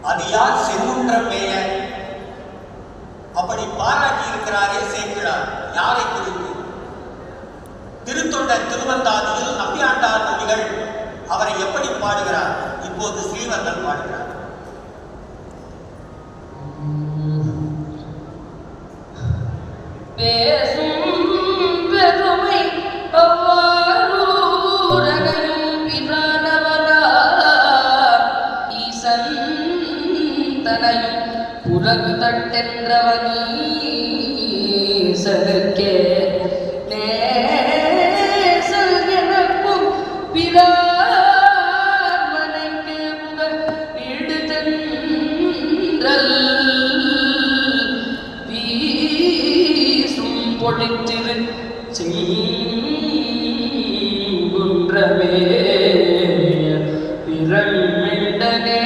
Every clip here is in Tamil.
அது யார் செங்குன்ற பெயர்? அப்படி பாராட்டி இருக்கிறாரே சேக்கிழார், யாரை குறித்து? திருத்தொண்டர் திருவந்தாதியில் நம்பியாண்டார் நபிகள் அவரை எப்படி பாடுகிறார்? இப்போது ஸ்ரீவர்தன் பாடுகிறார். புறகுதட்டென்றவனீசனுக்கே நேசல் எனக்கும் பிரார்மனைக்கு புகழ் விடுதென்றல் வீசும் பொழித்திரு செங்குன்றமே பிறமிண்டனே.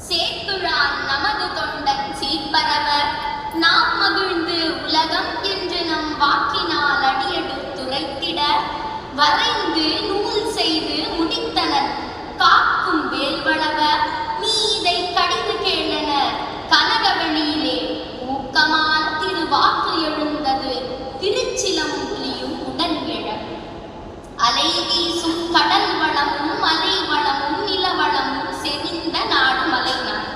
சேக்குழான் நமது தொண்டன் சீர்பரவ நாம் மகிழ்ந்து உலகம் என்று நம் வாக்கினால் அடியெடுத்துரைத்திட வரைந்து நூல் செய்து முடித்தனர் காக்கும் வேல்வளவ நீ இதை கடிது கேளன கனகவெளியிலே ஊக்கமான திருவாக்கு எழுந்தது திருச்சிலம்புலியும் உடன் எழ அலை வீசும் கடல் வளமும் மலை வளமும் நிலவளமும் செறிந்த நாடு மலை நாடு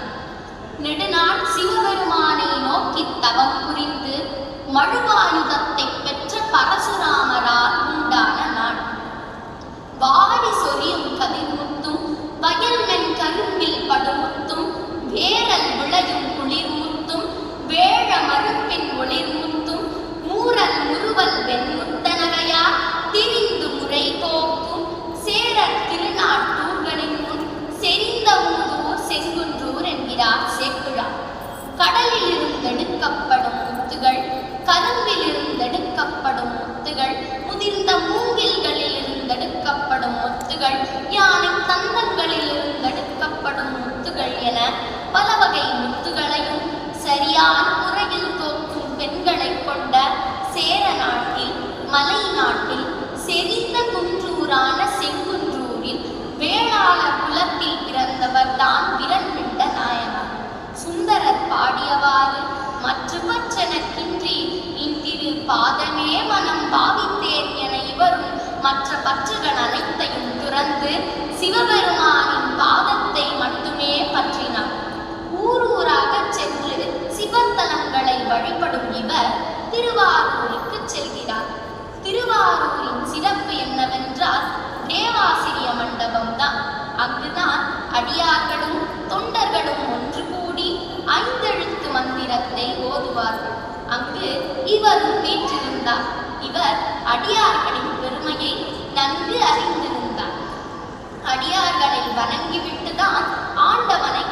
நெடுநாள் சிவபெருமானை நோக்கி தவம் புரிந்து மழுவாயுதத்தை பெற்ற பரசுராமரால் உண்டான நாடு வாடி சொரியும் கதிர்முத்தும் வயல் மென் கரும்பில் படுமுத்தும் வேரல் விளையும் குளிர்முத்தும் வேழ மறுப்பின் ஒளிர்முத்தும் மூரல் முறுவல் வெண்முத்தனகையா திரிந்து முறை போக்கும் சேரர் திருநாட்டூர்களின் முன் செறிந்த ஊதூர் செங்குன்றூர் என்கிறார் சேக்குழார். கடலில் இருந்தெடுக்கப்படும் முத்துகள், கரும்பில் இருந்தெடுக்கப்படும் முத்துகள், முதிர்ந்த மூங்கில்களில் இருந்தெடுக்கப்படும் முத்துகள், யானை தந்தங்களில் இருந்தெடுக்கப்படும் முத்துகள் என பல வகை முத்துகளையும் சரியான முறையில் தோக்கும் பெண்களை கொண்ட சேர நாட்டில் மலை நாட்டில் செறிந்த குன்றூரான செங்குன்றூரில் வேளாளர் குலத்தில் பிறந்தவர் தான் விரண்மிண்ட நாயனார். சுந்தரர் பாடியவாறு மற்றுமற்றெனக்கின்றி இந்திரு பாதமே மனம் பாவித்தேன் என இவரும் மற்ற பற்றுகள் அனைத்தையும் துறந்து சிவபெருமானின் பாதத்தை மட்டுமே பற்றினார். ஊரூராக சென்று சிவத்தலங்களை வழிபடும் இவர் திருவாரூருக்கு செல்கிறார். திருவாரூரின் சிறப்பு என்னவென்றால் தேவாசிரிய மண்டபம் தான். அங்குதான் அடியார்களும் தொண்டர்களும் ஒன்று கூடி 5 எழுத்து மந்திரத்தை ஓதுவார்கள். அங்கு இவரும் வீற்றிருந்தார். இவர் அடியார்களின் பெருமையை நன்கு அறிந்திருந்தார். அடியார்களை வணங்கிவிட்டுதான் ஆண்டவனை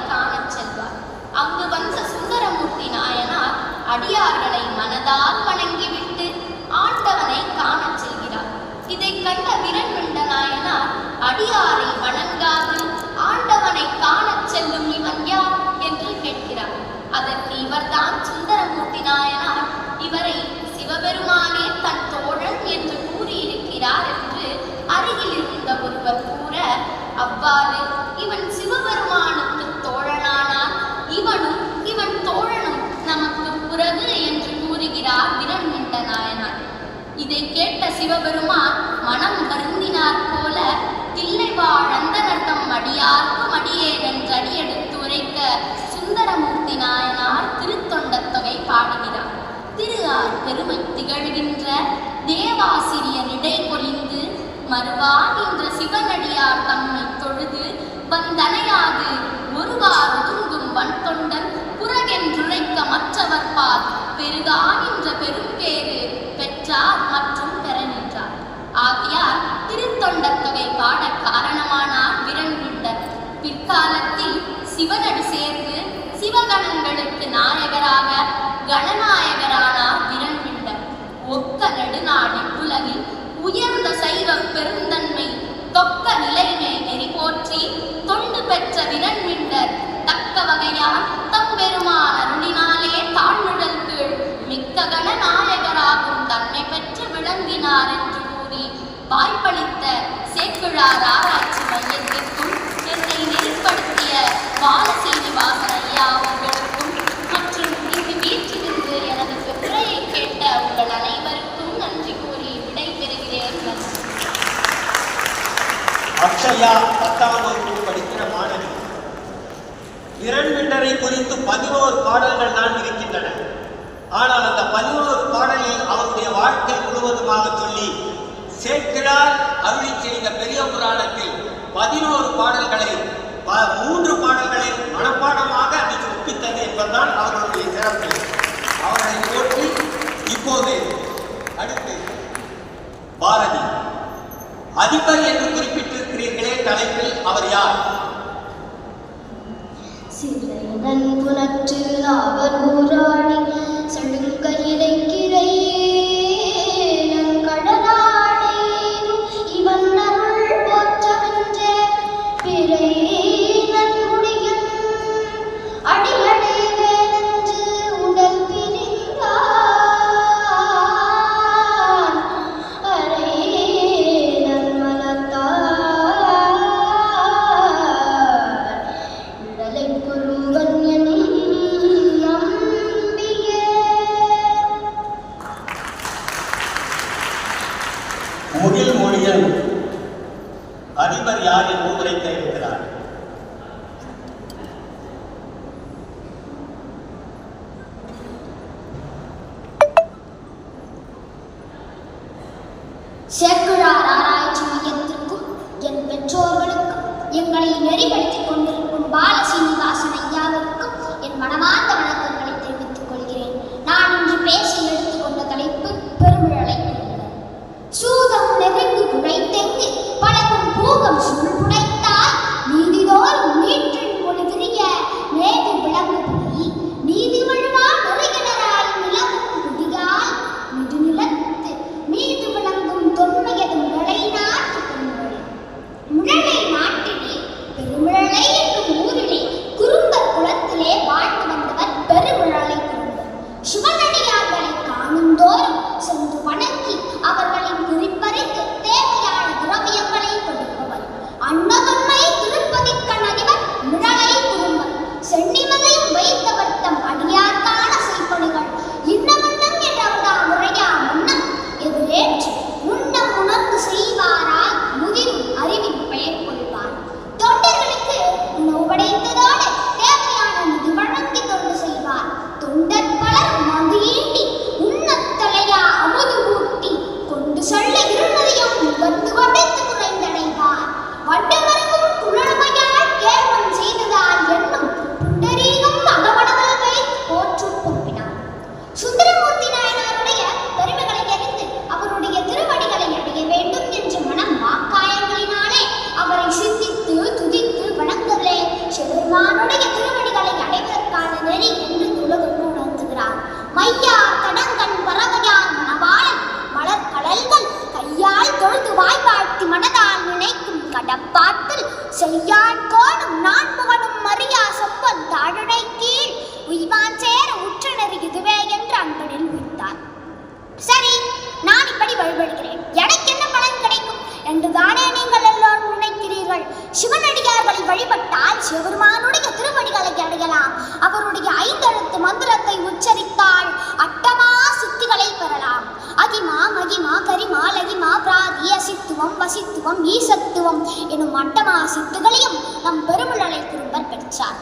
சிவபெருமான் மனம் வருந்தினார் போல தில்லைவாழ் அந்தணர்தம் அடியார்க்கும் அடியேனென்று அடியெடுத்து உரைக்க சுந்தரமூர்த்தி நாயனார் திருத்தொண்டத் தொகை பாடுகிறார். திருஆர் பெருமை திகழ்கின்ற தேவாசிரியர் இடை பொலிந்து மறுவா என்ற சிவனடியார் தம்மை தொழுது வந்தனையாது ஒருவார் ஒதுங்கும் வன்தொண்டன் புறகென்றுரைக்க மற்றவர் பால் பெருகான் என்ற பெரும்பேறு பெற்றார் மற்றும் பெற நின்றார். ஆகையால் திருத்தொண்டத் தொகை பாட காரணமானார் விரண்மிண்டர். பிற்காலத்தில் சிவனடி சேர்ந்து சிவகணங்களுக்கு நாயகராக கணநாயகரானார் விரண்மிண்டர். ஒக்க நெடுநாடி உலகில் உயர்ந்த சைவ பெருந்தன்மை தொக்க நிலைமை நெறி போற்றி தொண்டு பெற்ற விரண்மிண்டர் தக்க வகையால் தம்பெருமான் அருளினாலே தாழ்நிழல் கீழ் மிக்க கணநாயகராகும் தன்மை பெற்று விளங்கினார் என்று கூறி வாய்ப்பளித்த சேக்கிழார் ஆராய்ச்சி மையத்திற்கும் என்னை நெறிப்படுத்திய பாலசீனிவாசன் ஐயா அவர்களுக்கும் மற்றும் இங்கு வீற்றிருந்து எனது உரையை கேட்ட உங்கள் அனைவருக்கும் நன்றி கூறி விடைபெறுகிறேன். அக்ஷயா 10ஆம் வகுப்பு படிக்கிற மாணவி. விரண்மிண்டரை குறித்து 11 பாடல்கள் தான் இருக்கின்றன. ஆனால் அந்த 11 பாடலில் அவருடைய வாழ்க்கை முழுவதுமாக சொல்லி சேக்கிழார் அருளி செய்த பெரிய புராணத்தில் 11 பாடல்களை 3 பாடல்களை மனப்பாடமாக அதை ஒப்பித்தது என்பதுதான் அவர்களுடைய சிறப்பு. அவரை போற்றி இப்போது அடுத்து பாரதி அதிபர் என்று குறிப்பிட்டிருக்கிறீர்களே, தலைப்பில் அவர் யார்? சிறைனன் புனற்று அவர் ஊராணி சடுங்கையிலை கிரையேன் கடலாடேனும் இவன் அருள் போற்றவென்றே பிறையேனன் முடியும் அடியடை வேலென்று உடல் பிரிந்தான் அரையேனன் மலத்தார் இடலை குருவன் எனும் நம்பியே. முகில் மொழியன் அதிபர் யார் என்று உரைக்க இருக்கிறார். சேக்கிழார் ஆராய்ச்சி மையத்திற்கும் என் பெற்றோர்களுக்கும் எங்களை நெறிப்படுத்திக் கொண்டிருக்கும் பாலசீனிவாசன் ஐயாவிற்கும் என் மனமார்ந்த வணக்கங்களை தெரிவித்துக் கொள்கிறேன். நான் இன்று பேச எடுத்துக்கொண்ட தலைப்பு பெருமிழலை குழுவினர். சூதம் நெருங்கி குழைத்தெங்கு பழகும் பூகம் சுள் புடைத்தால் நீதிதோறும் நீற்றின் மொழி விரிய மேவி விளங்குபடி நீதி வழுவா நெறிகிணராய் நிலவும் குடிகால் நெடுநிலத்து மீது விளங்கும் தொன்மையது முழலை நாட்டு பெருமிழலை. முழலை நாட்டிலே பெருமிழலை என்னும் ஊரிலே குறும்பர் குலத்திலே வாழ்ந்து வந்தவர் பெருமிழலை குறும்பர். சிவனடியார்களை காணும் தோறும் சென்று வணங்கி அவர்களின் குறிப்பறிந்து தேவையான திரவியங்களை கொடுப்பவர். அன்னதொன்மை திருப்பதிக்கண் அதிபர் மிழலை குறும்பர். சென்னிமலையும் வைத்தவர் தம் அடியார்கான செய்பொழிகள் இன்னமன்னம் என்றவர்தாம் முறையா முன்னம் எதிரேற்று முன்னம் உணர்ந்து செய்வாராய் முதிரும் அறிவின் பெயர் கொள்வார். தொண்டர்களுக்கு உணவு படைத்ததோடு தேவையான நிதி வழங்கி தொண்டு செய்வார். தொண்டர் பலர் மகிழ்ந்தி உண்ணத்தலையா அமுது ஊட்டி கொண்டு சொல்ல இருநதியும் வந்து கொடைத்து குறைந்தடைவார். வட்டமரமும் குழலுமையால் கேள்வன் செய்ததால் என்னும் புண்டரீகம் அகவடங்கள் வைத்து போற்றும் பொறுப்பினார். சுந்தரமூர்த்தி நாயனாருடைய பெருமைகளை அறிந்து அவருடைய திருவடிகளை அடைய வேண்டும் என்ற மனம் வாக்காயங்களினாலே அவரை சிந்தித்து துதித்து வணங்குதலே சிவபெருமானுடைய திருவடிகளை அடைவதற்கான நெறி என்று உலகம் உணர்த்துகிறார். மையா தடங்கண் பறவையான் மணவாளன் மலர்கடல்கள் கையால் தொழுது வாய்ப்பாட்டி மனதால் நினைக்கும் கடப்பாட்டில் செய்யான் கோடும் நான் முகனும் மரியா சொப்பன் தாழடை கீழ் உய்வான் சேர உற்ற நெறி இதுவே என்று அன்பனில் உய்த்தார். சரி, நான் இப்படி வழிபடுகிறேன், எனக்கு என்ன பலன் கிடைக்கும் என்றுதானே நீங்கள் எல்லோரும் நினைக்கிறீர்கள். சிவனடியார்களை வழிபட்டால் சிவபெருமானுடைய திருவடிகளை அடையலாம். அவருடைய 5 எழுத்து மந்திரத்தை உச்சரித்தால் அட்டமா சித்திகளை பெறலாம். அதிமா மகிமா கரிமா மகிமா லகிமா பிராதி அசித்துவம் வசித்துவம் ஈசத்துவம் எனும் மட்டமா சித்துகளையும் நம் பெருமிழலை குறும்பர் பெற்றார்.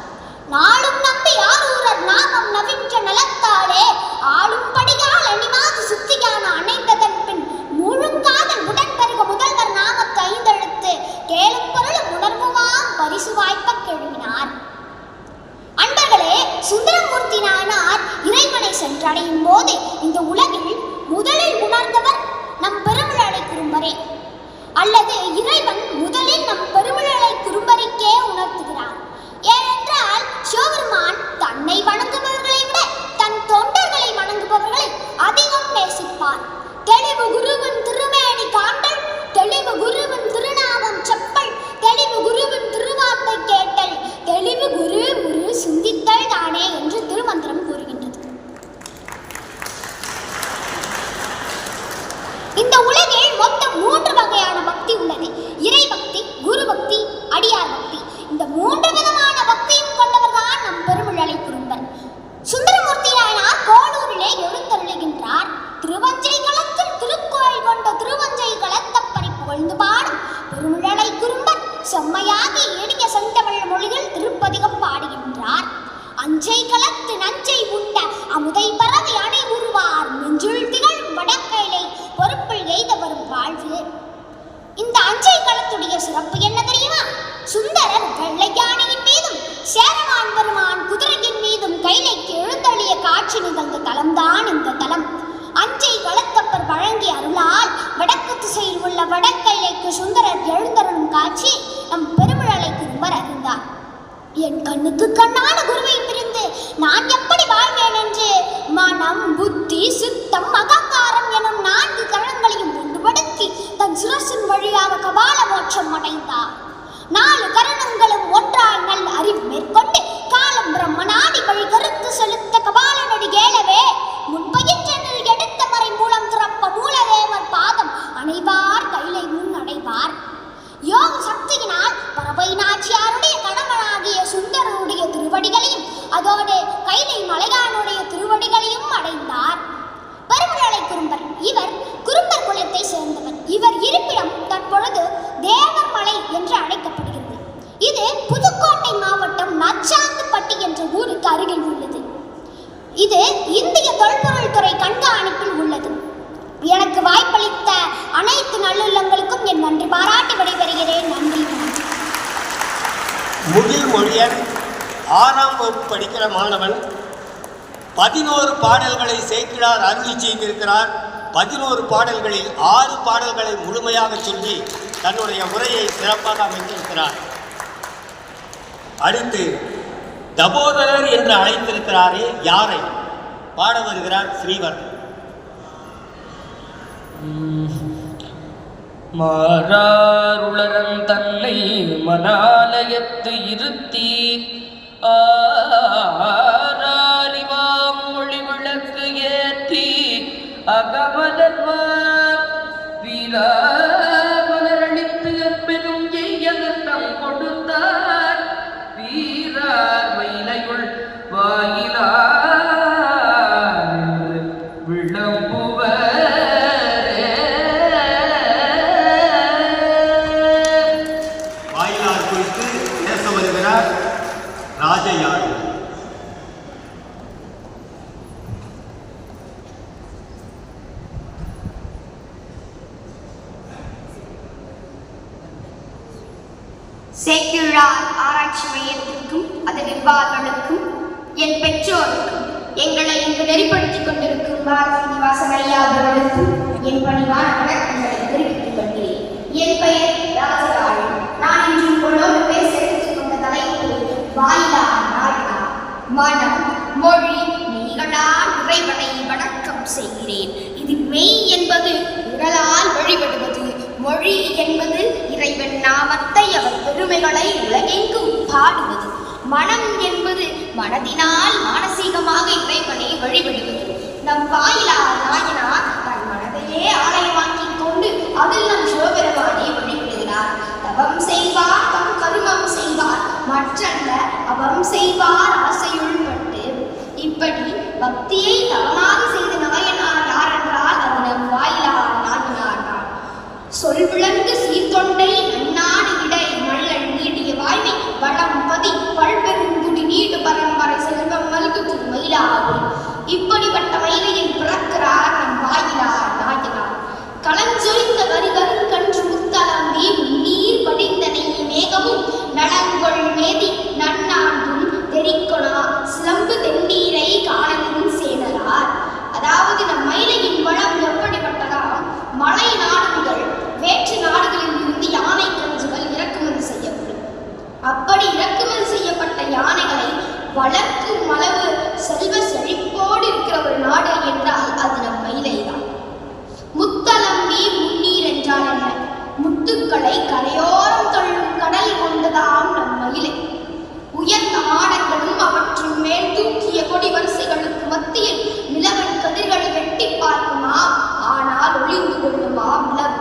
நாளும் நம்பி ஆரூரர் நாமம் நவின்ற நலத்தாலே ஆளும்படியால் அணிமாது சுத்தியான அணைந்ததன் பின் முழுங்காதல் உடன்பெருக முதல்வர் நாமத்து ஐந்தெழுத்து கேளும் பொருளும் உணர்வுமாம் பரிசு வாய்ப்ப கெழுமினார். அன்பர்களே, சுந்தரமூர்த்தி நாயனார் இறைவனை சென்றடையும் போது இந்த உலகில் முதலில் உணர்ந்தவர் நம் பெருமிழலை குறும்பரே, அல்லது இறைவன் முதலில் நம் பெருமிழலை குறும்பருக்கே உணர்த்துகிறார். ஏனென்றால் சிவபெருமான் தன்னை வணங்குபவர்களை விட தன் தொண்டர்களை வணங்குபவர்களை அதிகம் நேசிப்பார். தெளிவு குருவின் திருமேனி காண்டல், தெளிவு குருவின் திருநாமம் செப்பல், தெளிவு குருவின் திருவார்த்தை கேட்டல், தெளிவு குரு குரு சிந்தித்தல் தானே என்று திருமந்திரம் கூறுகின்றது. இந்த உலகில் மொத்தம் 3 வகையான பக்தி உள்ளது. இறை பக்தி, குரு பக்தி, அடியார் பக்தி. இந்த 3 விதமான பக்தியும் கொண்டவர்தான் நம் பெருமிழலை குறும்பர். சுந்தரமூர்த்தி நாயனார் கோளூரிலே எழுந்தருளுகின்றார். திருவஞ்சை களத்தில் திருக்கோயில் கொண்ட திருவஞ்சை களத்தப்பரை புகழ்ந்து பாடும் பெருமிழலை குறும்பர் செம்மையாகி எளிய செந்தமிழ் மொழிகள் திருப்பதிகம் பாடுகின்றார். அஞ்சை களத்து நஞ்சை உண்ட அமுதை பறவை அணை உருவார் நெஞ்சுள் திகழும் வடக்கையிலை பொறுப்பில் எய்த வரும் வாழ்வு. இந்த அஞ்சை களத்துடைய சிறப்பு என்ன தெரியுமா? சுந்தரர் வெள்ளை யானையின் மீதும் சேரமான் பெருமான் குதிரையின் மீதும் கைலைக்கு எழுந்தள்ளிய காட்சி நிகழ்ந்த தலம்தான் இந்த தலம். அஞ்சை களத்தப்பர் வழங்கிய அருளால் வடக்கு திசையில் உள்ள வடக்கைலைக்கு சுந்தரர் எழுந்தருளும் காட்சி நம் பெருமிழலை குறும்பர் அறிந்தார். என் கண்ணுக்கு கண்ணான குருவை பிரிந்து நான் எப்படி வாழ்வேன் என்று மனம், புத்தி, சித்தம், அகங்காரம் எனும் 4 கரணங்களையும் ஒன்றுபடுத்தி தன் சிரசின் வழியாக கபால மோட்சம் அடைந்தார். 4 கரணங்களும் ஒன்றாய் நல் அறிவு மேற்கொண்டு காலம் பிரம்மநாடி வழி கருத்து செலுத்த கபாலனடி ஏலவே முன்பயிற்றனில் எடுத்த மறை மூலம் திறப்ப மூலதேவர் பாதம் அனைவார் கைலை முன் அடைவார். யோக சக்தியினால் பறவை நாச்சியாருடைய கணவனாகிய சுந்தரருடைய திருவடிகளையும் அதோடு கைலை மலையானுடைய திருவடிகளையும் அடைந்தார். பெருமிழலை குறும்பர் இவர் குறும்பர் குலத்தை சேர்ந்தவர். இவர் இருப்பிடம் தற்பொழுது தேவர் மலை என்று அழைக்கப்படுகிறது. இது புதுக்கோட்டை மாவட்டம் நச்சாந்துப்பட்டி என்ற ஊருக்கு அருகில் உள்ளது. இது இந்திய தொல்பொருள் துறை கண்காணிப்பில் உள்ளது. எனக்கு வாய்ப்பளித்த அனைத்து நல்லுள்ளங்களுக்கும் என் நன்றி பாராட்டி விடைபெறுகிறேன். நன்றி. முகில் மொழியன் 6ஆம் வகுப்பு படிக்கிற மாணவன் 11 பாடல்களை சேக்கிழார் அருளி செய்திருக்கிறார். 11 பாடல்களில் 6 பாடல்களை முழுமையாக சொல்லி தன்னுடைய உரையை சிறப்பாக அமைத்திருக்கிறார். அடுத்து தபோதரர் என்று அழைத்திருக்கிறாரே, யாரை பாட வருகிறார் ஸ்ரீவர். மாறாருளரன் தன்னை மனாலயத்து இருத்தி ஆராரிவாம் மொழி விளக்கு ஏற்றி அகமலர்வார் வீரமலரளித்து பெரும் எய்யகத்தம் கொடுத்தார். வீரார் மயிலையுள் வாயிலார் என்று விளம்புவர். ராஜயாழி. சேக்கிழார் ஆராய்ச்சி மையத்திற்கும் அதன் நிர்வாகங்களுக்கும் என் பெற்றோருக்கும் எங்களை இங்கு நெறிப்படுத்திக் கொண்டிருக்கும் பாரதிவாசன் ஐயா அவர்களுக்கும் என் பணிவான வணக்கங்களை தெரிவித்துக் கொள்கிறேன். என் பெயர் ராஜயாழி. நான் இன்று உங்களோடு பேச எடுத்துக் கொண்ட தலைப்பு வாயிலா நாயனா. மனம், மொழி, மெய்களால் இறைவனை வணக்கம் செய்கிறேன். இது மெய் என்பது உடலால் வழிபடுவது, மொழி என்பது இறைவன் நாமத்தை அவர் பெருமைகளை உலகெங்கும் பாடுவது, மனம் என்பது மனதினால் மானசீகமாக இறைவனை வழிபடுவது. நம் வாயிலா நாயனார் தன் மனதையே ஆலயமாக்கிக் கொண்டு அதில் நம் சிவபெருமானை வழிபடுகிறார். தவம் செய்வார் தம் கருமம் செய்வார், மற்றல்ல அவம் செய்வார் ஆசையுள் பட்டு. இப்படி பக்தியை தவமாக செய்த நாயனார் யார் என்றால் அது நம் வாயிலா நாயனார். இப்படிப்பட்ட மயிலையில் பிறக்கிறார் நம் வாயிலார் நாயனார். களஞ்சொரிந்த கருகரும் கன்று முத்தலம்பி நீர் படிந்த நெய் மேகமும் நலங்கொள் மேதி நன்னாண்டும் தெரிக்கொணா சிலம்பு தென்னீரை காணலும் சேனலார். அதாவது நம் மயிலையின் வளம் எப்படிப்பட்டதாம், மலை நாடுகள் வேற்று நாடுகளில் இருந்து யானை கன்றுகள் இறக்குமதி செய்யப்படும். அப்படி இறக்குமதி செய்யப்பட்ட யானைகளை வளர்க்கும் அளவு செல்வ செழிப்போடு இருக்கிற ஒரு நாடு என்றால் அது நம் மயிலைதான். முத்தலம்பி முன்னீர் என்றால் என்ன? முத்துக்களை கரையோரம் தள்ளும் கடல் கொண்டதாம் நம் மயிலை. உயர்ந்த மாடங்களும் அவற்றின் மேல் தூக்கிய கொடி வரிசைகளுக்கு மத்தியில் நிலவன் கதிர்களை வெட்டி பார்க்குமா, ஆனால் ஒளிந்து கொள்ளுமா நிலவு.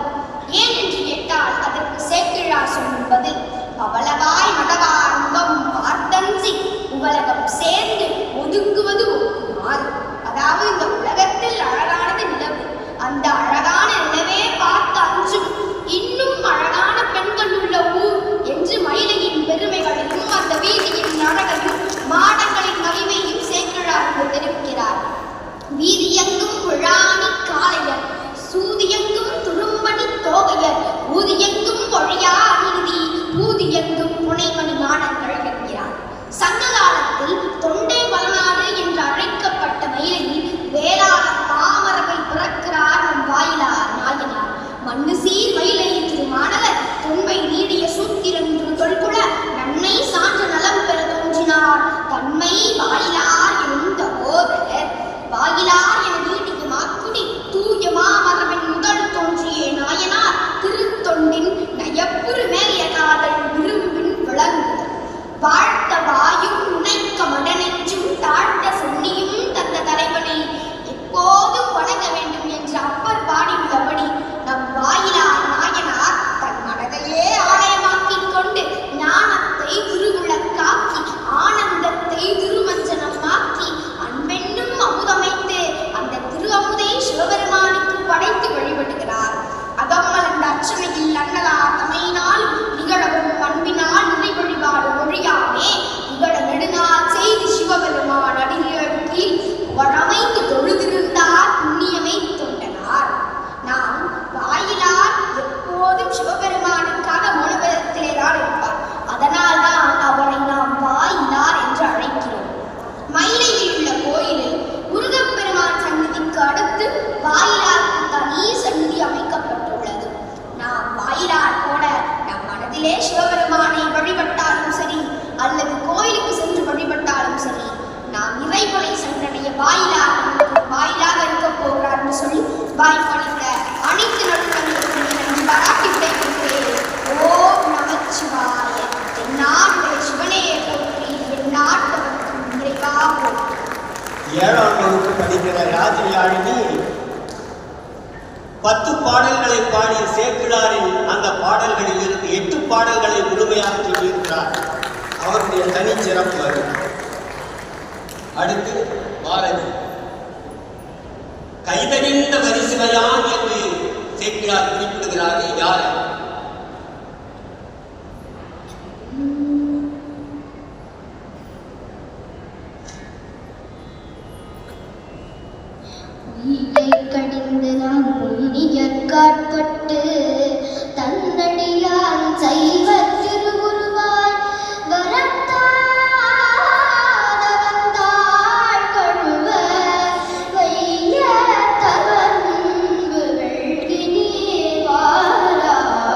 ஏன் என்று கேட்டால் அதற்கு சேக்கிழார் சொல்லும் பதில், அவளவாய் மடவார் முகம் பார்த்தஞ்சி உலகம் சேர்ந்து ஒதுங்குவது ஒக்குமாறு. அதாவது இந்த உலகத்தில் அழகானது நிலவு, அந்த அழகான நிலவே பார்த்து அஞ்சும் இன்னும் அழகான பெண்கள் உள்ள ஊர் என்று மயிலையின் பெருமைகளையும் அந்த வீதியின் அழகையும் மாடங்களின் மகிமையும் சேக்கிழார் தெரிவிக்கிறார். வீதியெங்கும் விழாணி காளையர், சூதியெங்கும் துரும்பணி தோகையர், ஊதியெங்கும் பொழியா அநீதி, ஊதியெங்கும் புனைமணி மாடங்கள் என்கிறார். சங்க காலத்தில் தொண்டை வளநாடு என்று அழைக்கப்பட்ட மயிலையில் வேளாளர் பாமரவில் பிறக்கிறார் நம் வாயிலார் நாயனார். மண்ணு சீர் மயிலை திருமானவர் தொன்மை நீடிய சூத்திரன்று தொல்குல நன்மை சான்ற நலம் பெற தோன்றினார் தன்மை வாயிலார் என்ற போதர். வாயிலார் என நீடிய மாக்குடி தூய மாமரவின் முதல் தோன்றிய நாயனார் திருத்தொண்டின் நயப்புறு மேலிய காதல் விரும்பின் விளங்குதல். வாழ்த்த வாயும் உனைக்க மடனெஞ்சும் தாழ்த்த சென்னியும் தந்த தலைவனை எப்போதும் வணங்க வேண்டும் என்று அப்பர் பாடியுள்ளபடி நம் வாயிலார் நாயனார் தன் மனதையே ஆலயமாக்கிக் கொண்டு ஞானத்தை திருவிளக்காக்கி ஆனந்தத்தை திருமஞ்சனமாக்கி அன்பென்னும் அமுதமைத்து அந்த திரு அமுதை சிவபெருமானுக்கு படைத்து வழிபடுகிறார். அகம்மலர்ந்த அச்சமையில் அண்ணலார் தமையினாலும் நிகழவும் அன்பினால் நிறை வழிபாடு மொழியாமே நிகழ நெடுநாள் செய்தி சிவபெருமான் அடியில் வளமைத்து தொழுதிருந்தார் புண்ணியமை தொண்டனார். நாம் வாயிலார் எப்போதும் சிவபெருமானுக்காக மனோபலத்திலே தான் இருப்பார். அதனால் தான் அவரை நாம் வாயிலார் என்று அழைக்கிறோம். மயிலையில் உள்ள கோயிலில் முருகப்பெருமான் சந்நிதிக்கு அடுத்து வாயிலாருக்கு தனி சந்நிதி அமைக்கப்பட்டுள்ளது. நாம் வாயிலார் போல நம் மனதிலே சிவபெருமானை வழிபட்டாலும் சரி அல்லது கோயிலுக்கு சென்று வழிபட்டாலும் சரி, நாம் இறைவனை சென்றடைய வாயிலாக இருக்க போகிறார் என்று சொல்லி வாய்ப்பளித்த அனைத்து நடுவர்களுக்கும் பாராட்டி விடைபெறுகிறேன். ஓம் நமச்சிவாய. எந்நாட்டுடைய சிவனையை போற்றி எந்நாட்டவர்க்கும் நிறைவா போற்றி. 7ஆம் வகுப்பு படிக்கிற ராஜியாழினி 10 பாடல்களை பாடிய சேக்கிழாரின் அந்த பாடல்களில் இருந்து 8 பாடல்களை முழுமையாக சொல்லியிருக்கிறார். அவருடைய தனிச்சிறப்பு அது. அடுத்து பாரதி கைதறிந்த வரிசுவையான் என்று சேக்கிழார் குறிப்பிடுகிறார்கள். யார்? கடிந்து நாம் புண்ணியற்காட்பட்டு தன்னடியான் சைவ திருவுருவாய் வரத்தாத வந்தாள் கழுவ வைய தவன்பு வெள்கினே வாராய்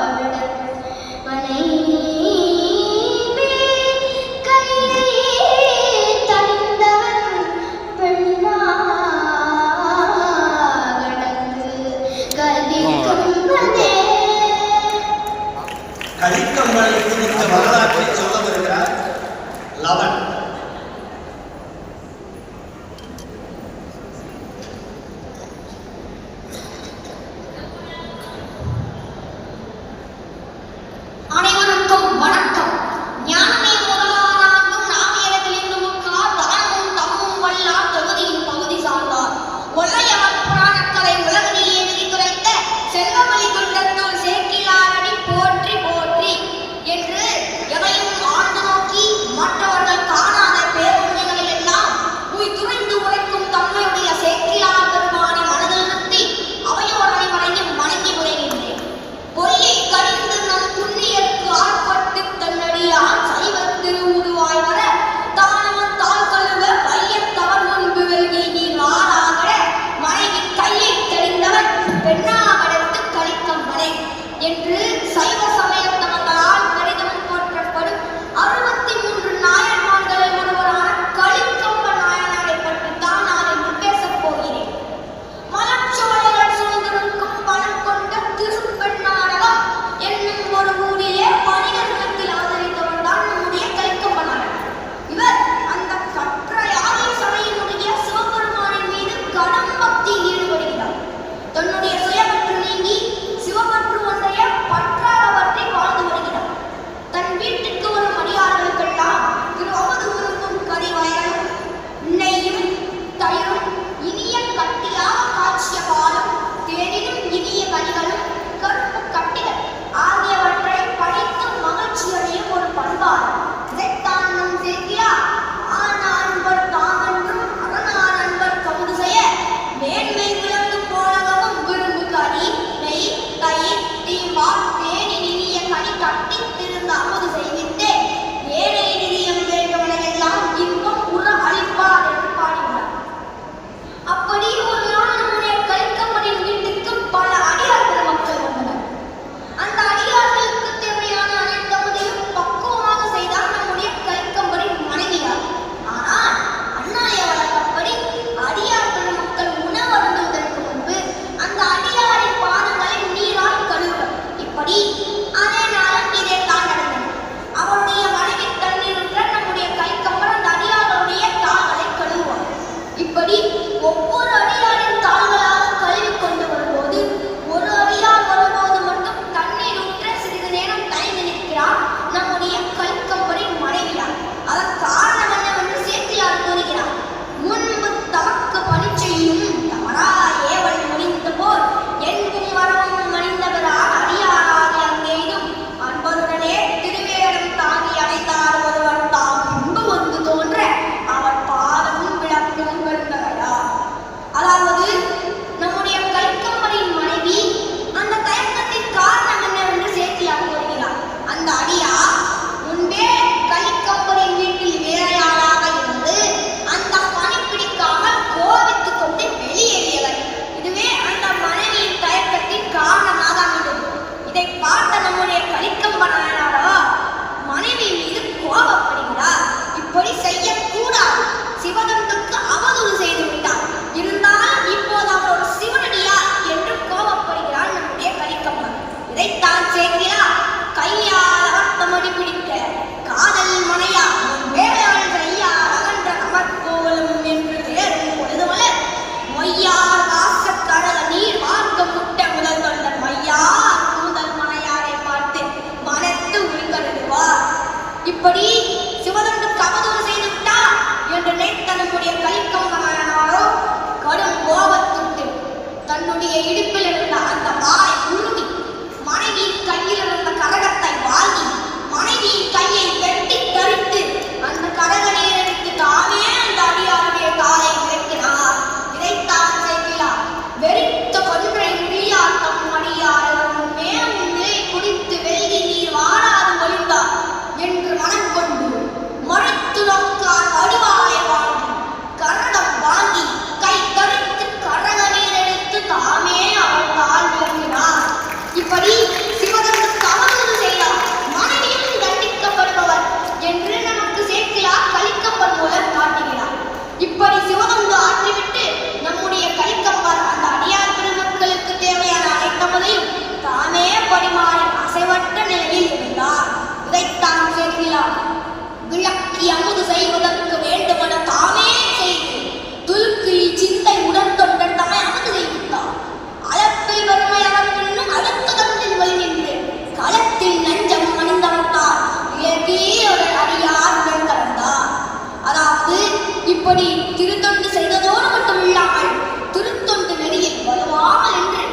இப்படி திருத்தொண்டு செய்ததோடு மட்டும் இல்லாமல் திருத்தொண்டு நெறியில் வலுவாமல் என்று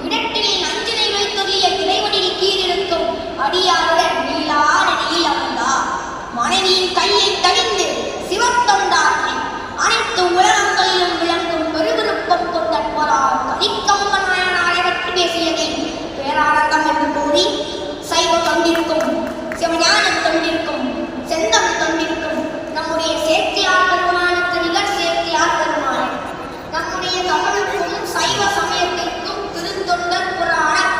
இடட்டில் நஞ்சினை வைத்துள்ள இறைவனில் கீழிருக்கும் அடியாருடன் நீலாடனில் அமர்ந்தார். மனைவியின் கையை தடிந்து சிவத்தொண்டாற்றி அனைத்து உலகங்களிலும் விளங்கும் பெருவிருப்பம் கொண்டற்பரால் கலிக்கம்ப நாயனாரை பற்றி பேசியதை பேராரங்கம் என்று கூறி சைவ தொண்டிருக்கும், சிவஞானம் தொண்டிருக்கும், செந்தம் தொண்டிருக்கும் நம்முடைய சேர்க்கையார் பெருமானுக்கு நிகர் சேர்க்கையார் பெருமான், நம்முடைய தமிழுக்கும் சைவ சமயத்திற்கும் திருத்தொண்டர் புராணம்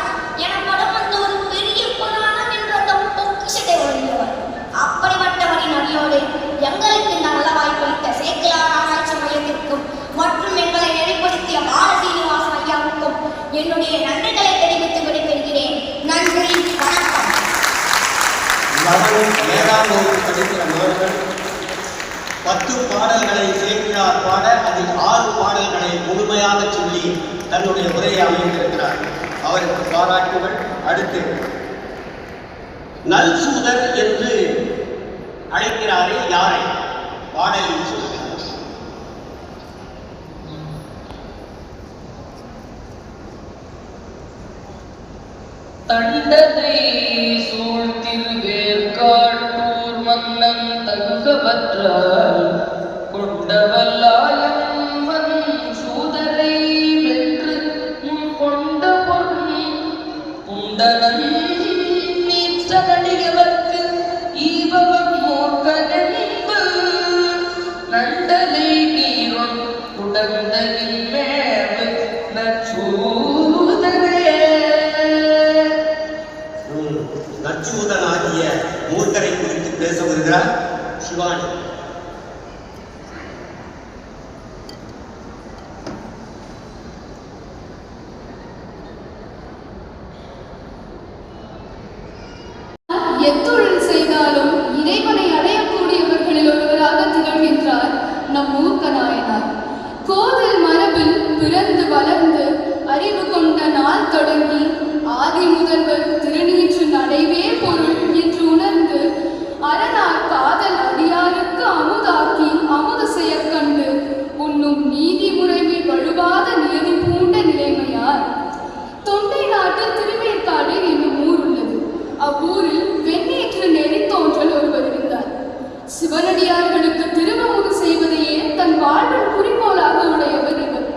எனப்படும் அந்த ஒரு பெரிய புராணம் என்ற அந்த பொக்கிஷத்தை ஒழிந்தவர். அப்படிப்பட்டவரின் அடியோடு எங்களுக்கு இந்த நல்ல வாய்ப்பளித்த சேர்க்கையார் ஆராய்ச்சி மையத்திற்கும் மற்றும் எங்களை நெறிப்படுத்திய பால சீனிவாசன் ஐயாவுக்கும் என்னுடைய நன்றிகளை தெரிவித்து விடைபெறுகிறேன். நன்றி, வணக்கம். 7ஆம் வகுப்பு படிக்கிற மாணவன் 10 பாடல்களை சேர்க்கிறார் பாட அதில் 6 பாடல்களை முழுமையாக சொல்லி தன்னுடைய உரையை அமைந்திருக்கிறார். அவருக்கு பாராட்டுகள். அடுத்து நல்சூதர் என்று அழைக்கிறாரே, யாரை? பாடலில் சொல்கிறார். தண்டனை சூழ்த்தில் வேர்காட்டூர் மன்னன் தங்கவற்றால் கொண்டவல்லாயம் சூதரை வென்று முன் கொண்ட பொருள் உண்டனன் நீச்சடியவர்க்கு ஈபவன் மூர்க்கனென்பு நண்டலை நீரும் உடந்தகின் மேவு நச்சூதரே. நச்சூதனாகிய மூர்க்கரை குறித்து பேச வருகிறார் சிவானி. எத்தொழில் செய்தாலும் இறைவனை அடையக்கூடியவர்களில் ஒருவராக திகழ்கின்றார் நம் மூர்க்க நாயனார். கோவில் மரபில் பிறந்து வளர்ந்து அறிவு கொண்ட நாள் தொடங்கி ஆதி முதல்வர் திருநீற்று நடைவே பொருள் என்று உணர்ந்து அரணார் காதல் அடியாருக்கு அமுதாக்கி அமுது செய்ய கண்டு உண்ணும் நீதி முறைமை வழுவாத நியதி பூண்ட நிலைமையார். தொண்டை நாட்டில் திருவேற்காடு என்னும் ஊர் உள்ளது. அவ்வூரில் வெண்ணீற்று நெறி தோன்றல் ஒருவர் இருந்தார். சிவனடியார்களுக்கு திருவமுது செய்வதையே தன் வாழ்வின் குறிக்கோளாக உடையவர் இவர்.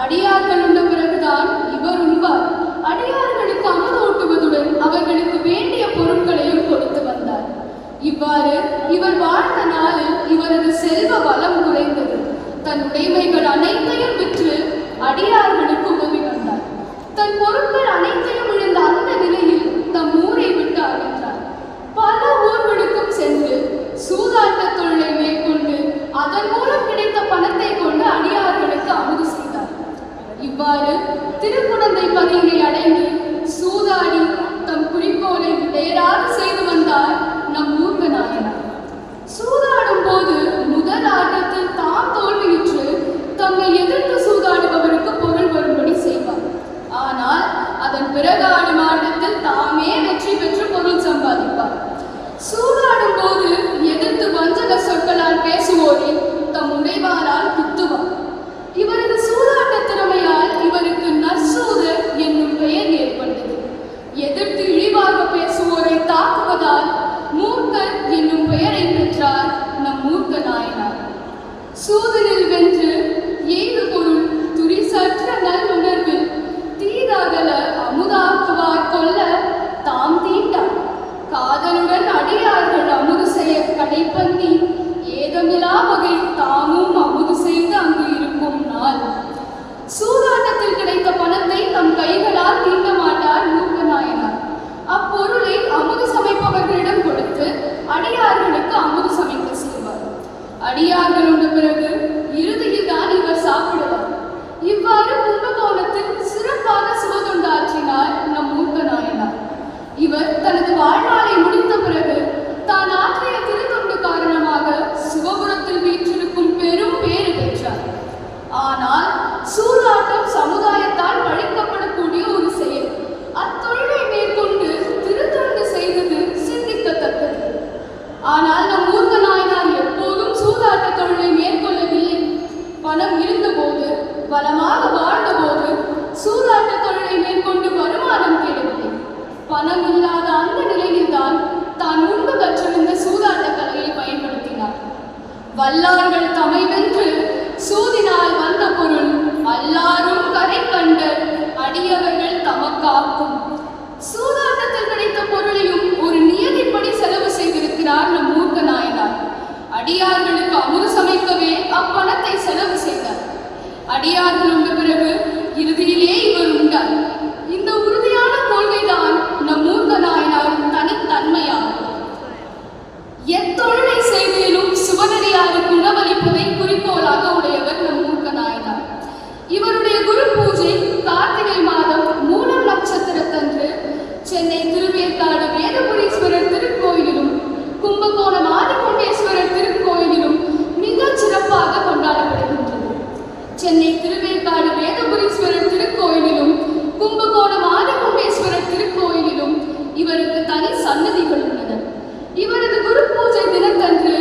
அடியார்கள் உண்ட பிறகுதான் இவர் உண்பார். அடியார்களுக்கு அமுது ஊட்டுவதுடன் அவர்களுக்கு வேண்டிய பொருட்களையும் கொடுத்து வந்தார். இவ்வாறு இவர் வாழ்ந்த நாளில் இவரது செல்வ வளம் குறைந்தது. தன் உடைமைகள் அனைத்தையும் விற்று அடியார்களுக்கு உதவி வந்தார். தன் பொருட்கள் அனைத்தையும் இழந்த அந்த நிலையில் தம் ஊரை விட்டு அகன்றார். பல ஊர்களுக்கும் சென்று சூதாட்ட தொழிலை மேற்கொண்டு அதன் மூலம் கிடைத்த பணத்தை கொண்டு அடியார்களுக்கு அமுது செய்தார். இவ்வாறு திருக்குடந்தை பதியினை அடைந்து சூதாடி தம் குறிக்கோளை நேராக செய்து வந்தார் நம் மூர்க்க நாயனார். சூதாடும் போது முதல் ஆட்டத்தில் தாம் தோல்வியுற்று தம்மை எதிர்த்து சூதாடுபவருக்கு பொருள் வரும்படி செய்வார். ஆனால் அதன் பிறகு ஆடும் ஆட்டத்தில் தாமே வெற்றி பெற்று பொருள் சம்பாதிப்பார். சூதாடும் போது எதிர்த்து வஞ்சக சொற்களால் பேசுவோரை தம் உடைவாரால் குத்துவார். இவரது சூதாட்ட திறமையால் இவருக்கு நற்சூதர் என்னும் பெயர் ஏற்பட்டது. எதிர்த்து இழிவாக பேசுவோரை தாக்குவதால் மூர்க்கர் என்னும் பெயரை பெற்றார் நம் மூர்க்க நாயனார். சூதனில் வென்று எய்து பொருள் துரிசற்ற நல் உணர்வில் தீதகல அமுதாக்குவார் கொல்ல தாம் தீண்டார். காதலுடன் அடியார்கள் அமுது செய்ய கடைப்பந்தி ஏதமிலா வகை தாமும் அமுது செய்து அங்கு இருக்கும் நாள். சூதாட்டத்தில் கிடைத்த பணத்தை தம் கைகளால் தீண்ட மாட்டார் மூர்க்க நாயனார். அப்பொருளை அமுது சமைப்பவர்களிடம் கொடுத்து அடியார்களுக்கு அமுது சமைக்க செய்வார். அடியார்கள் உண்ட பிறகு இறுதியில் தான் இவர் சாப்பிடுவார். இவ்வாறு கும்பகோணத்தில் சிறப்பாக சிவதொண்டு ஆற்றினார் நம் மூர்க்க நாயனார். இவர் தனது வாழ்நாளை முடித்த பிறகு தான் ஆற்றிய திருத்தொண்டு காரணமாக சிவபுரத்தில் வீற்றிருக்கும் பெரும் பேறு பெற்றார். ஆனால் சூதாட்டம் சமுதாயத்தால் பழிக்கப்படக்கூடிய ஒரு செயல். அத்தொழிலை மேற்கொண்டு திருத்தொண்டு செய்தது சிந்திக்கத்தக்கது. ஆனால் நம் மூர்க்க நாயனார் எப்போதும் சூதாட்ட தொழிலை மேற்கொண்டு வளமாக வாழ்ந்தபோது சூதாட்ட தொழிலை மேற்கொண்டு வருமானம் தேடவில்லை. பணம் இல்லாத அந்த நிலையில்தான் தான் முன்பு கற்றிருந்த சூதாட்ட கலையை பயன்படுத்தினார். வல்லார்கள் தமை வென்று சூதினால் வந்த பொருள் அல்லாரும் கரை கண்ட அடியவர்கள் தமக்காக்கும். சூதாட்டத்தில் கிடைத்த பொருளையும் ஒரு நியதிப்படி செலவு செய்திருக்கிறார் நம் மூர்க்க நாயனார். அடியார்களுக்கு அமுது சமைக்கவே அப்பணத்தை செலவு செய்தார். அடியார்கள் உண்ட பிறகு இறுதியிலே இவர் உண்டார். இந்த உறுதியான கொள்கைதான் நம் மூர்க்க நாயனாரின் தனித்தன்மையாகும். எத்தொழிலை செய்திலும் சிவனடியாருக்கு உணவளிப்பதை குறிக்கோளாக உடையவர் நம் மூர்க்க நாயனார். இவருடைய குரு பூஜை கார்த்திகை மாதம் 3 நட்சத்திரத்தன்று சென்னை திருவேற்காடு வேதபுரீஸ்வரர் திருக்கோயிலிலும் கும்பகோணம் ஆதிகுண்டேஸ்வரர் திருக்கோயிலிலும் மிக சிறப்பாக கொண்டாடப்படுகின்றது. சென்னை திருவேற்காடு வேதபுரீஸ்வரர் திருக்கோயிலிலும் கும்பகோணம் ஆதிகுண்டேஸ்வரர் திருக்கோயிலிலும் இவருக்கு தனி சன்னதிகள் உள்ளன. இவரது குரு பூஜை தினத்தன்று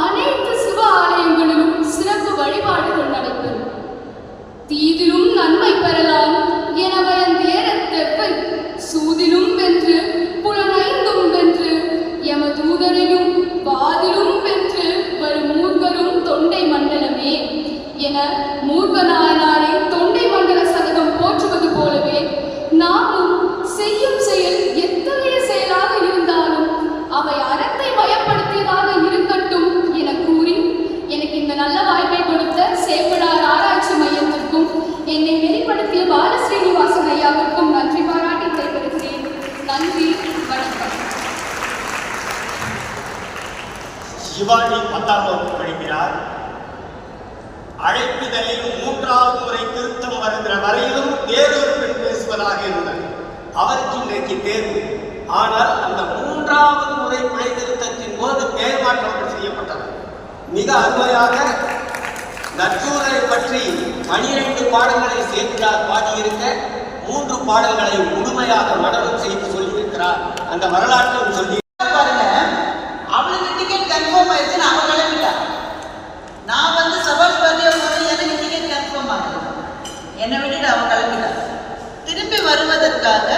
அனைத்து சிவ ஆலயங்களிலும் சிறப்பு வழிபாடுகள் நடைபெறும். தீதிலும் நன்மை பெறலாம் என பயந்தேரத்தெப்பை சூதிலும் வென்று புலனைந்தும் வென்று எமதூதரையும் வாதிலும் வென்று வரும் மூர்க்கரும் தொண்டை மண்டலமே என மூர்க்க நாயனாரை தொண்டை மண்டல சதகம் போற்றுவது போலவே நாமும் செய்யும் செயல் எத்தகைய செயலாக இருந்தாலும் அவை அறத்தை மயப்படுத்தியதாக இருக்கட்டும் என கூறி எனக்கு இந்த நல்ல வாய்ப்பை கொடுத்த சேப்படார் ஆராய்ச்சி மையத்திற்கும் என்னை வெளிப்படுத்திய பாலஸ்ரீனிவாசன் ஐயாவிற்கும் நன்றி பாராட்டி விடைபெறுகிறேன். நன்றி, வணக்கம். சிவானி 10ஆம் வகுப்பு படிக்கிறார். அழைப்பிதழில் 3வது முறை திருத்தம் வருகிற வரையிலும் வேறொரு பெண் பேசுவதாக இருந்தது. அவருக்கு இன்றைக்கு தேர்வு. ஆனால் அந்த 3வது முறை பிழை திருத்தத்தின் போது பெயர் மாற்றம் செய்யப்பட்டது. மிக அருமையாக நற்சூழலை பற்றி 12 பாடல்களை சேர்க்கிறார். பாடியிருக்க 3 பாடல்களை முழுமையாக மனனம் செய்து சொல்லியிருக்கிறார். அந்த வரலாற்றையும் சொல்லி பாருங்க, அவளுக்கு டிக்கெட் கன்ஃபார்ம் ஆயிடுச்சுன்னு அவன் கிளம்பிட்டா. நான் வந்து சபாஷ் பாரதியா போது எனக்கு டிக்கெட் கன்ஃபார்ம் ஆகுது, என்னை விட்டுட்டு அவன் கிளம்பிட்டா. திரும்பி வருவதற்காக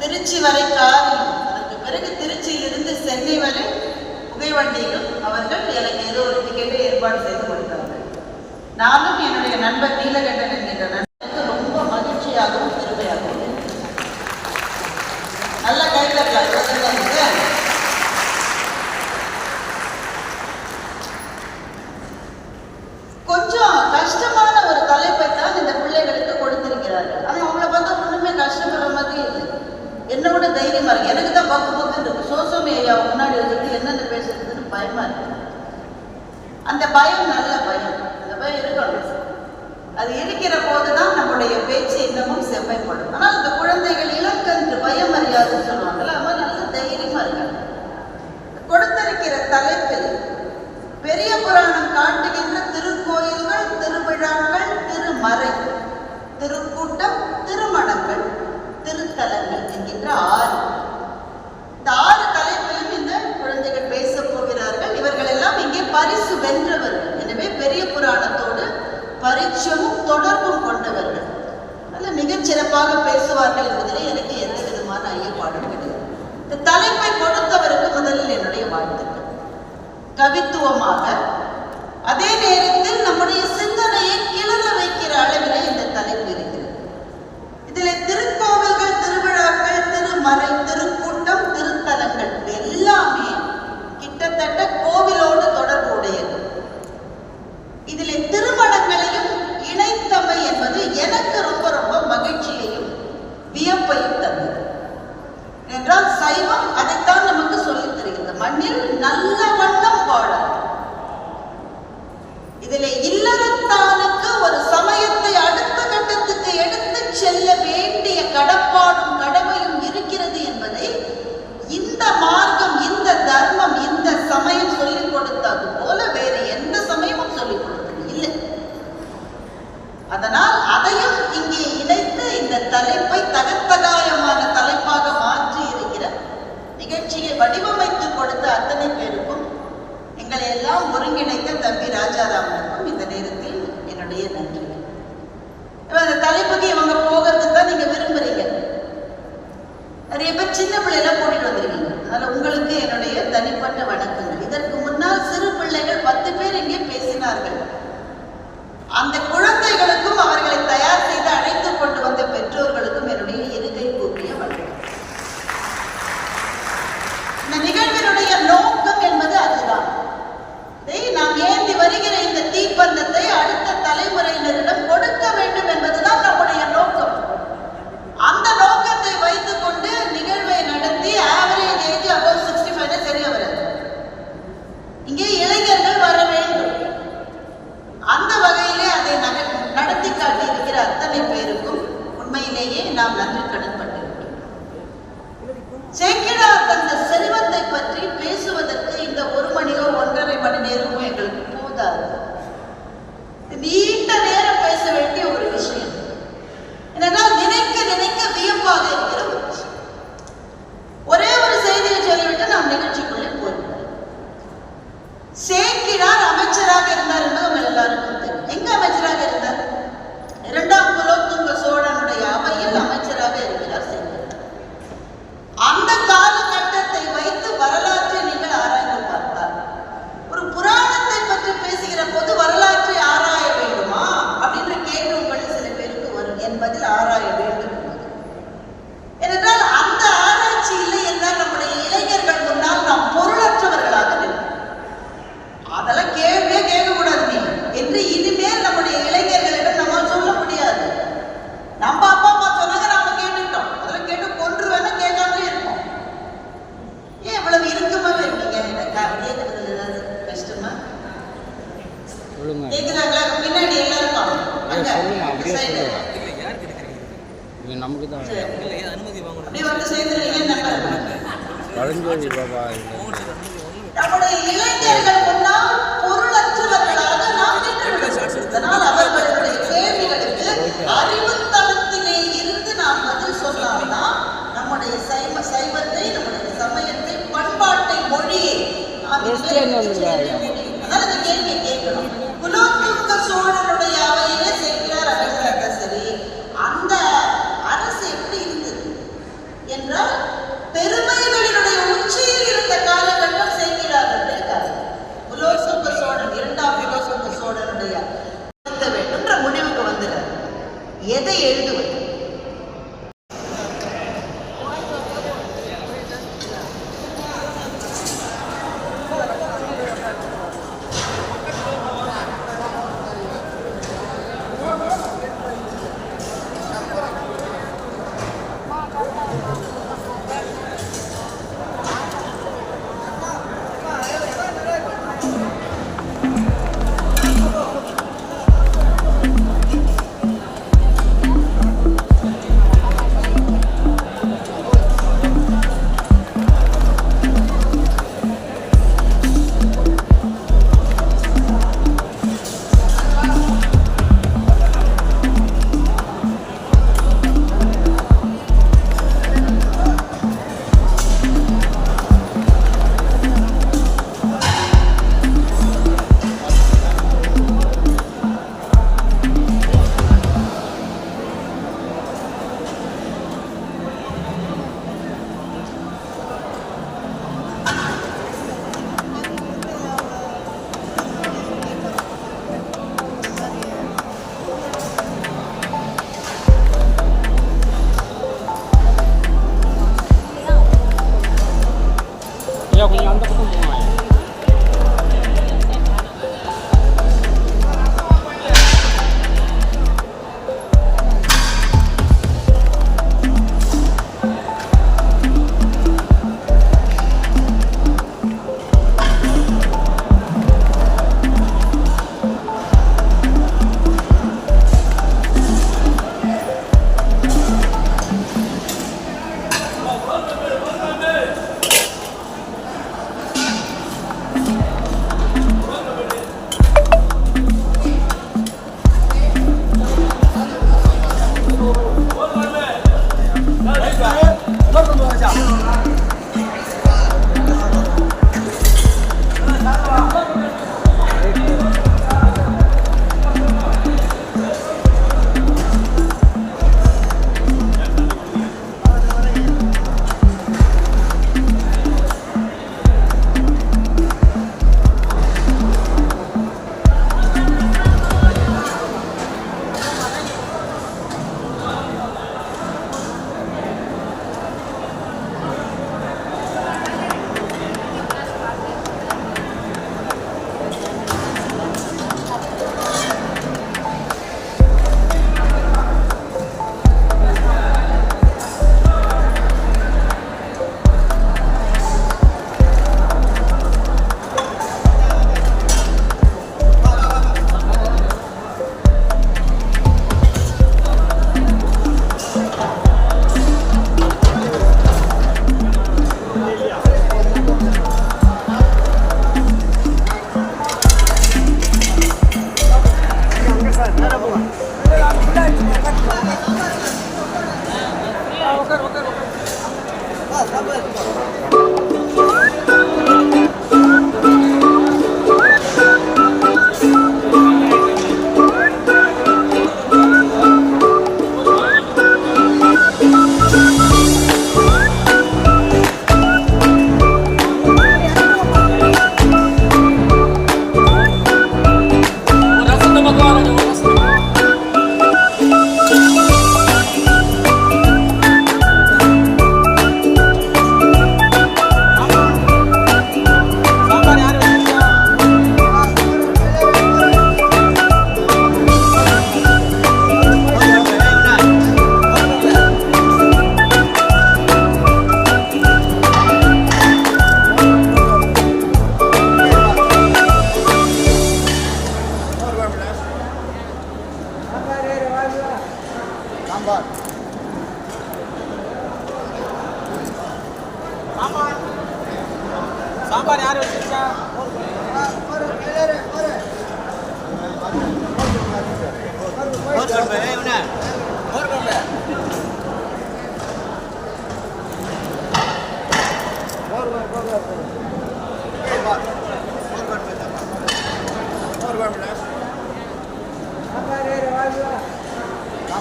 திருச்சி வரை காரிலும் அதற்கு பிறகு திருச்சியிலிருந்து சென்னை வரை புகைவண்டியிலும் அவர்கள் எனக்கு ஏதோ ஒரு டிக்கெட்டை ஏற்பாடு செய்து கொடுத்தாங்க. நானும் என்னுடைய நண்பர் நீலகண்டன் என்கின்ற நண்பருக்கு ரொம்ப மகிழ்ச்சியாகவும் பெருமையாகவும் நல்ல கைதட்டலாம். கொஞ்சம் கஷ்டமான ஒரு தலைப்பை தான் இந்த பிள்ளைகளுக்கு கொடுத்திருக்கிறார்கள். ஆனால் அவங்கள பார்த்தா ஒன்றுமே கஷ்டப்படுற மாதிரி இல்லை. என்ன விட தைரியமா இருக்கு. எனக்கு தான் பக்கு பக்குன்னு இருக்கு. சோசோமி ஐயா முன்னாடி வந்துட்டு என்னென்ன பேசுறதுன்னு பயமா இருக்கு. அந்த பயம் நல்ல பயம், அந்த பயம் இருக்கணும். அது இருக்கிற போதுதான் நம்முடைய பேச்சு இன்னமும் செம்மைப்படும். ஆனால் இந்த குழந்தைகள் இலக்கன்று பயம் அறியாதுன்னு சொல்லுவாங்கல்ல, அது நல்ல தைரியமா இருக்காங்க. கொடுத்திருக்கிற தலைப்பில் பெரிய புராணம் காட்டுகின்ற திருக்கோயில்கள், திருவிழாக்கள், திருமறை, திருக்கூட்டம், திருமணங்கள், திருத்தலங்கள் என்கின்ற 6. இந்த 6 தலைப்பிலும் இந்த குழந்தைகள் பேச போகிறார்கள். இவர்கள் எல்லாம் இங்கே பரிசு வென்றவர்கள். எனவே பெரிய புராணத்தோடு பரிச்சயமும் தொடர்பும் கொண்டவர்கள். நல்ல மிகச்சிறப்பாக பேசுவார்கள் என்பதிலே எனக்கு எந்த விதமான ஐயப்பாடும் கிடையாது. இந்த தலைப்பை கொடுத்தவருக்கு முதலில் என்னுடைய வாழ்த்துக்கள். கவித்துவமாக அதே நேரத்தில் நம்முடைய சிந்தனையை கிளற வைக்கிற அளவில் இந்த தலைப்பு இருக்கிறது. இதில் திருக்கோவில்கள், திருவிழாக்கள், திருமறை, திருக்கூட்டம், திருத்தலங்கள் எல்லாமே கிட்டத்தட்ட கோவிலோடு தொடர்புடையது. இதில் திருமணங்களையும் இணைத்தமை என்பது எனக்கு ரொம்ப ரொம்ப மகிழ்ச்சியையும் வியப்பையும் தந்தது. என்றால் சைவம் அதைத்தான் நமக்கு சொல்லித் தருகிறது. மண்ணில் நல்ல வண்ணம் வாழ. இதிலே இல்லறத்தானுக்கு ஒரு சமயத்தை அடுத்த கட்டத்துக்கு எடுத்து செல்ல வேண்டிய கடப்பாடும் கடமையும் இருக்கிறது என்பதை இந்த மார்க்கம், இந்த தர்மம், இந்த சமயம் சொல்லிக் கொடுத்தது போல வேறு எந்த சமயமும் சொல்லிக் கொடுத்தது இல்லை. அதனால் அதையும் இங்கே இணைத்து இந்த தலைப்பை தகத்தகாயமான தலைப்பாக மாற்றி இருக்கிற நிகழ்ச்சியை வடிவமைத்து கொடுத்த அத்தனை பேருக்கும், எங்களை எல்லாம் ஒருங்கிணைத்த தம்பி ராஜாராமனுக்கும் இந்த நேரத்தில் என்னுடைய நன்றி. அந்த குழந்தைகளுக்கும் அவர்களை தயார் செய்து அழைத்து கொண்டு வந்த பெற்றோர்களுக்கும் என்னுடைய இருகை கூப்பிய வணக்கம். இந்த நிகழ்வினுடைய நோக்கம் என்பது அதுதான். நாம் ஏந்தி வருகிற இந்த தீப்பந்தத்தை அடுத்த தலைமுறையினரிடம் கொடுக்க வேண்டும் என்பதுதான் நம்முடைய நோக்கம். அந்த நோக்கத்தை வைத்துக் கொண்டு நிகழ்வை நடத்தி ஆவரேஜ் ஏஜ் above 65 தெரிய வராது. இங்கே இளைஞர்கள் வர வேண்டும். அந்த வகையிலே அதை நடத்தி காட்டி இருக்கிற அத்தனை பேருக்கும் உண்மையிலேயே நாம் நன்றி கடன்பட்டிருக்கிறோம். சேக்கிழார் தந்த செல்வத்தை பற்றி பேசுவதற்கு இந்த 1 மணியோ 1.5 மணி நேரமோ எங்களுக்கு போதாது. நீண்ட நேரம் பேச வேண்டிய ஒரு விஷயம். ஏனென்றால் நினைக்க நினைக்க வியப்பாக இருக்கிற ஒரு விஷயம். ஒரே ஒரு செய்தியை சொல்லிவிட்டு நாம் நிகழ்ச்சிக்குள்ளே போய்விடுவோம். சேக்கிழார் அமைச்சராக இருந்தார் என்பது நம்ம எல்லாருக்கும் தெரியும். எங்க அமைச்சராக இருந்தார்? 2ஆம் குலோத்துங்க சோழனுடைய அவையில் அமைச்சராக இருக்கிறார் சேக்கிழார். அந்த காலகட்டத்தை வைத்து வரலாற்றை நீங்கள் ஆராய்ந்து பார்த்தால், ஒரு புராணத்தை பற்றி பேசுகிற போது வரலாற்றை ஆராய வேண்டுமா அப்படின்ற கேள்வி உங்களில் சில பேருக்கு வரும். என் பதில் ஆராய வேண்டும். ஏனென்றால் அந்த ஆராய்ச்சி இல்லை என்றால் நம்முடைய இளைஞர்கள் முன்னால் நாம் பொருளற்றவர்களாக நிற்போம். அதெல்லாம் கேள்வியே கேட்கக்கூடாது நீ என்று இனிமேல் நம்முடைய இளைஞர்களிடம் நம்ம சொல்ல முடியாது. நம்ம அப்பா அம்மா சொன்னாங்க, நாம கேட்டுட்டோம். அதெல்லாம் கேட்டு கொன்று வேணா கேட்காமலே இருப்போம். ஏன் இவ்வளவு இறுக்கமாவே இருக்கீங்க? கேட்கறதுல ஏதாவது கஷ்டமா? கேட்குறாங்களா? பின்னாடி எல்லாருக்கும் நமக்கு தான் அப்படியே வந்து சேர்ந்துருக்கீங்கன்னு நம்முடைய இளைஞர்கள் முன்னால் பொருளற்றவர்களாக நாம் நின்றுவிடுவோம். அவர்களுடைய கேள்விகளுக்கு அறிவுத்தளத்திலே இருந்து நாம் பதில் சொன்னால்தான் நம்முடைய சைவத்தை, நம்முடைய சமயத்தை, பண்பாட்டை, மொழியை அதனால இந்த கேள்வியை கேட்கணும். குலோத்துங்க சோழனுடைய அவையிலே சேக்கிழார் அமைச்சராக சரி, அந்த அரசு எப்படி இருந்தது என்றால் பெருமைகளினுடைய உச்சியில் இருந்த காலகட்டம் சேக்கிழாருடைய காலம். குலோத்துங்க சோழன் 2ஆம் குலோத்துங்க சோழனுடைய வேண்டும்ன்ற முடிவுக்கு வந்துடுறார். எதை எழுதுவது?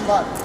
சாம்பார்